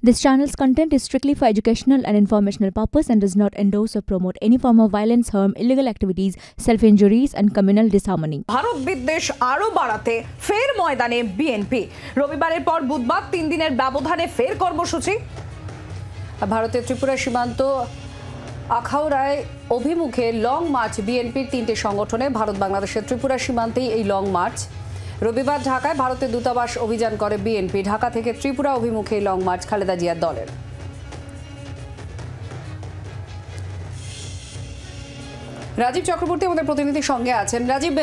This channel's content is strictly for educational and informational purpose and does not endorse or promote any form of violence, harm, illegal activities, self-injuries and communal disharmony. Bharat বিদ্বেষ আরো বাড়াতে ফের ময়দানে BNP. রবিবারের পর বুধবার 3 দিনের ব্যবধানে ফের কর্মসূচি। ভারতের ত্রিপুরা সীমান্ত আখাউড়ায় অভিমুখে লং মার্চ বিএনপির 3টে সংগঠনে। ভারত বাংলাদেশের ত্রিপুরা সীমান্তেই এই লং মার্চ। রবিবার ঢাকায় ভারতের দূতাবাস অভিযান করে বিএনপি। ঢাকা থেকে ত্রিপুরা অভিমুখে লং মার্চ খালেদা জিয়ার দলের। রাজীব চক্রবর্তী আমাদের প্রতিনিধির সঙ্গে আছেন। রাজীব,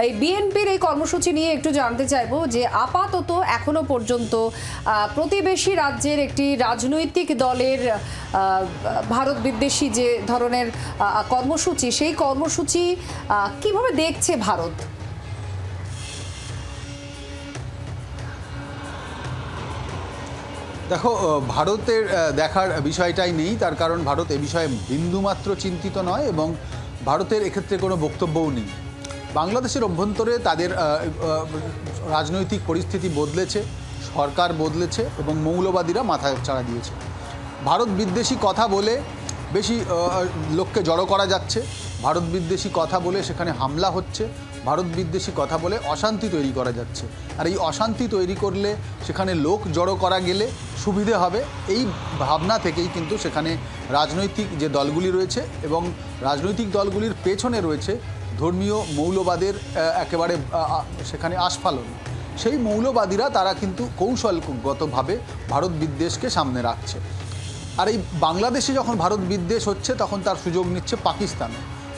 এই বিএনপির এই কর্মসূচি নিয়ে একটু জানতে চাইবো যে আপাতত এখনো পর্যন্ত প্রতিবেশী রাজ্যের একটি রাজনৈতিক দলের ভারত বিদ্বেষী যে ধরনের কর্মসূচি, সেই কর্মসূচি কিভাবে দেখছে ভারত? দেখো, ভারতের দেখার বিষয়টাই নেই, তার কারণ ভারত এ বিষয়ে বিন্দুমাত্র চিন্তিত নয় এবং ভারতের এক্ষেত্রে কোনো বক্তব্যও নেই। বাংলাদেশের অভ্যন্তরে তাদের রাজনৈতিক পরিস্থিতি বদলেছে, সরকার বদলেছে এবং মৌলবাদীরা মাথা চাড়া দিয়েছে। ভারত বিদ্বেষী কথা বলে বেশি লোককে জড়ো করা যাচ্ছে, ভারত বিদ্বেষী কথা বলে সেখানে হামলা হচ্ছে, ভারত বিদ্বেষী কথা বলে অশান্তি তৈরি করা যাচ্ছে। আর এই অশান্তি তৈরি করলে সেখানে লোক জড়ো করা গেলে সুবিধে হবে, এই ভাবনা থেকেই কিন্তু সেখানে রাজনৈতিক যে দলগুলি রয়েছে এবং রাজনৈতিক দলগুলির পেছনে রয়েছে ধর্মীয় মৌলবাদের একেবারে সেখানে আস্ফালন। সেই মৌলবাদীরা তারা কিন্তু কৌশলগতভাবে ভারত বিদ্বেষকে সামনে রাখছে। আর এই বাংলাদেশে যখন ভারত বিদ্বেষ হচ্ছে তখন তার সুযোগ নিচ্ছে পাকিস্তান।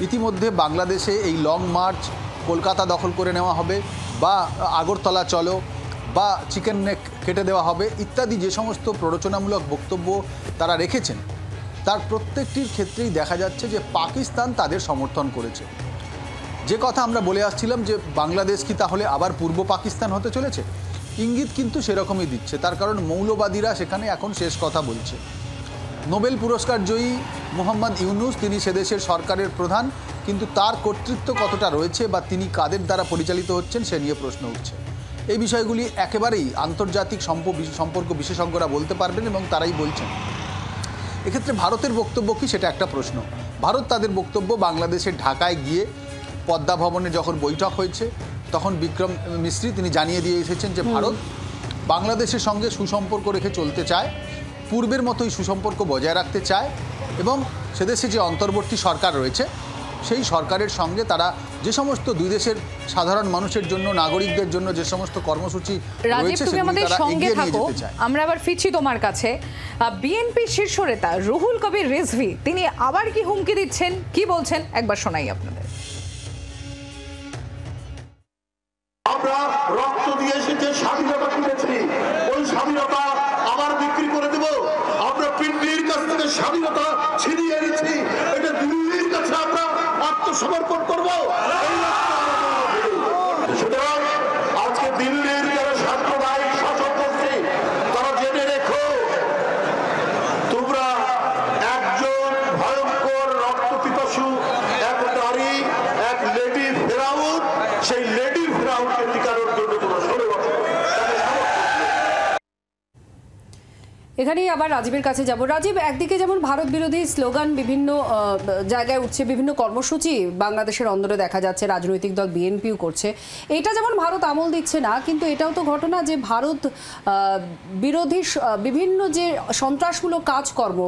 ইতিমধ্যে বাংলাদেশে এই লং মার্চ, কলকাতা দখল করে নেওয়া হবে বা আগরতলা চলো বা চিকেন নেক কেটে দেওয়া হবে ইত্যাদি যে সমস্ত প্ররোচনামূলক বক্তব্য তারা রেখেছেন, তার প্রত্যেকটির ক্ষেত্রেই দেখা যাচ্ছে যে পাকিস্তান তাদের সমর্থন করেছে। যে কথা আমরা বলে আসছিলাম যে বাংলাদেশ কি তাহলে আবার পূর্ব পাকিস্তান হতে চলেছে, ইঙ্গিত কিন্তু সেরকমই দিচ্ছে। তার কারণ মৌলবাদীরা সেখানে এখন শেষ কথা বলছে। নোবেল পুরস্কার জয়ী মোহাম্মদ ইউনুস, তিনি সেদেশের সরকারের প্রধান, কিন্তু তার কর্তৃত্ব কতটা রয়েছে বা তিনি কাদের দ্বারা পরিচালিত হচ্ছেন সে নিয়ে প্রশ্ন উঠছে। এই বিষয়গুলি একেবারেই আন্তর্জাতিক সম্পর্ক বিশেষজ্ঞরা বলতে পারবেন এবং তারাই বলছেন। এক্ষেত্রে ভারতের বক্তব্য কি, সেটা একটা প্রশ্ন। ভারত তাদের বক্তব্য বাংলাদেশের ঢাকায় গিয়ে পদ্মা ভবনে যখন বৈঠক হয়েছে তখন বিক্রম মিস্ত্রি তিনি জানিয়ে দিয়ে এসেছেন যে ভারত বাংলাদেশের সঙ্গে সুসম্পর্ক রেখে চলতে চায়, পূর্বের মতোই সুসম্পর্ক বজায় রাখতে চায় এবং সেদেশে যে অন্তর্বর্তী সরকার রয়েছে সেই সরকারের সঙ্গে তারা যে সমস্ত দুই দেশের সাধারণ মানুষের জন্য, নাগরিকদের জন্য যে সমস্ত কর্মসূচি রয়েছে সেগুলো তারা এগিয়ে নিয়ে যেতে চায়। আমরা আবার ফিরছি তোমার কাছে। বিএনপি শীর্ষ নেতা রুহুল কবির রিজভী তিনি আবার কি হুমকি দিচ্ছেন, কি বলছেন একবার শোনাই আপনাদের। আমরা রক্ত দিয়ে যে স্বাধীনতা কিনেছি ওই স্বাধীনতা আবার বিক্রি করে দেব। আমরা পিন্ডির কাছ থেকে স্বাধীনতা ছিনিয়ে নিচ্ছি, এটা দিল্লির কাছে আমরা আত্মসমর্পণ করব। সুতরাং আজকে দিল্লির যারা সাম্প্রদায়িক শাসক করছে তারা জেনে রেখো, তোমরা একজন ভয়ঙ্কর রক্ত পিপাসু এক নারী, এক লেডি ফেরাউন, সেই লেডি ফেরাউনকে টিকানোর জন্য তোমরা 16 বছর। এখানেই আবার রাজীবের কাছে যাব। রাজীব, একদিকে যেমন ভারত বিরোধী স্লোগান বিভিন্ন জায়গায় উঠছে, বিভিন্ন কর্মসূচি বাংলাদেশের অন্দরে দেখা যাচ্ছে, রাজনৈতিক দল বিএনপিও করছে। এটা যেমন ভারত আমল দিচ্ছে না, কিন্তু এটাও তো ঘটনা যে ভারত বিরোধী বিভিন্ন যে সন্ত্রাসমূলক কাজকর্ম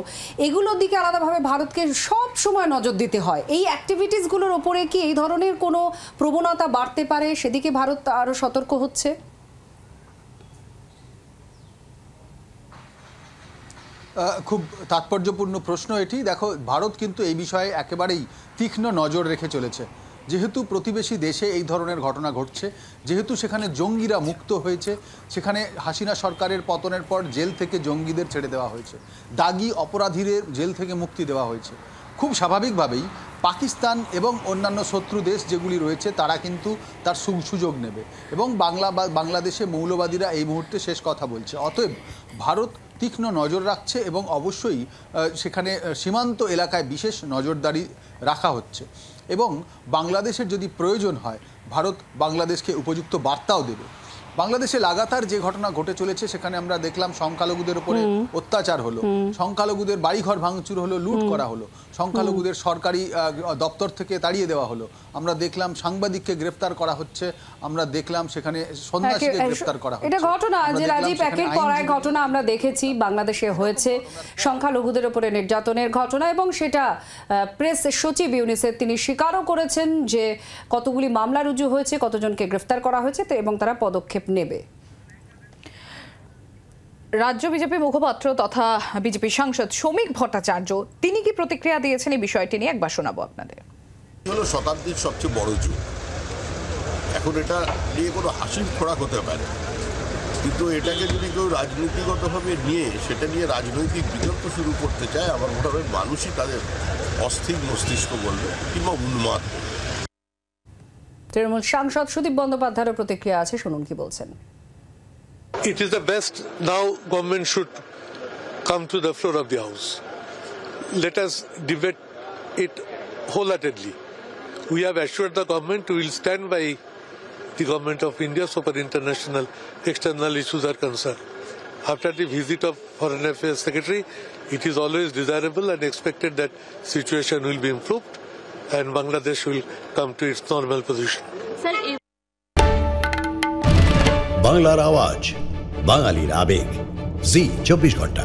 এগুলোর দিকে আলাদাভাবে ভারতকে সব সময় নজর দিতে হয়। এই অ্যাক্টিভিটিসগুলোর ওপরে কি এই ধরনের কোনো প্রবণতা বাড়তে পারে, সেদিকে ভারত আরও সতর্ক হচ্ছে? খুব তাৎপর্যপূর্ণ প্রশ্ন এটি। দেখো, ভারত কিন্তু এই বিষয়ে একেবারেই তীক্ষ্ণ নজর রেখে চলেছে। যেহেতু প্রতিবেশী দেশে এই ধরনের ঘটনা ঘটছে, যেহেতু সেখানে জঙ্গিরা মুক্ত হয়েছে, সেখানে হাসিনা সরকারের পতনের পর জেল থেকে জঙ্গিদের ছেড়ে দেওয়া হয়েছে, দাগী অপরাধীদের জেল থেকে মুক্তি দেওয়া হয়েছে, খুব স্বাভাবিকভাবেই পাকিস্তান এবং অন্যান্য শত্রু দেশ যেগুলি রয়েছে তারা কিন্তু তার সুযোগ নেবে এবং বাংলাদেশে মৌলবাদীরা এই মুহূর্তে শেষ কথা বলছে। অতএব ভারত তীক্ষ্ণ নজর রাখছে এবং অবশ্যই সেখানে সীমান্ত এলাকায় বিশেষ নজরদারি রাখা হচ্ছে এবং বাংলাদেশের যদি প্রয়োজন হয় ভারত বাংলাদেশকে উপযুক্ত বার্তাও দেবে। বাংলাদেশে লাগাতার যে ঘটনা ঘটে চলেছে সেখানে আমরা দেখলাম সংখ্যালঘুদের উপরে অত্যাচার হলো, সংখ্যালঘুদের বাড়িঘর ভাঙচুর হলো, লুট করা হলো, সংখ্যালঘুদের সরকারি দপ্তর থেকে তাড়িয়ে দেওয়া হলো, আমরা দেখলাম সাংবাদিককে গ্রেফতার করা হচ্ছে, আমরা দেখলাম সেখানে সন্ন্যাসীকে গ্রেফতার করা হচ্ছে। এটা ঘটনা যে রাজীব একের পর এক ঘটনা আমরা দেখেছি বাংলাদেশে হয়েছে সংখ্যালঘুদের উপরে নির্যাতনের ঘটনা, এবং সেটা প্রেস সচিব ইউনিসেফ তিনি স্বীকারও করেছেন যে কতগুলি মামলা রুজু হয়েছে, কতজনকে গ্রেফতার করা হয়েছে এবং তারা পদক্ষেপ নেবে। রাজ্য বিজেপি মুখপাত্র তথা বিজেপি সাংসদ শ্রমিক ভট্টাচার্য তিনি কি প্রতিক্রিয়া দিয়েছেন এই বিষয়টি নিয়ে একবার শোনাবো আপনাদের। হলো শতাব্দীর সবচেয়ে বড় যুগ, এখন এটা নিয়ে কোনো হাসির খোরাক হতে পারে, কিন্তু এটাকে যদি কেউ রাজনীতিগতভাবে নিয়ে সেটা নিয়ে রাজনৈতিক বিতর্ক শুরু করতে চায়, আমার মনে হয় মানুষই তাদের অস্থির মস্তিষ্ক বলবে কিংবা উন্মাদ। তৃণমূল সাংসদ সুদীপ বন্দ্যোপাধ্যায়ের প্রতিক্রিয়া আছে, শুনুন কি বলছেন। It is the best now government should come to the floor of the house. Let us debate it wholeheartedly. We have assured the government we will stand by the government of India so far international external issues are concerned. After the visit of Foreign Affairs Secretary, it is always desirable and expected that situation will be improved and Bangladesh will come to its normal position. বাংলার আওয়াজ, বাঙালির আবেগ, জি 24 ঘন্টা।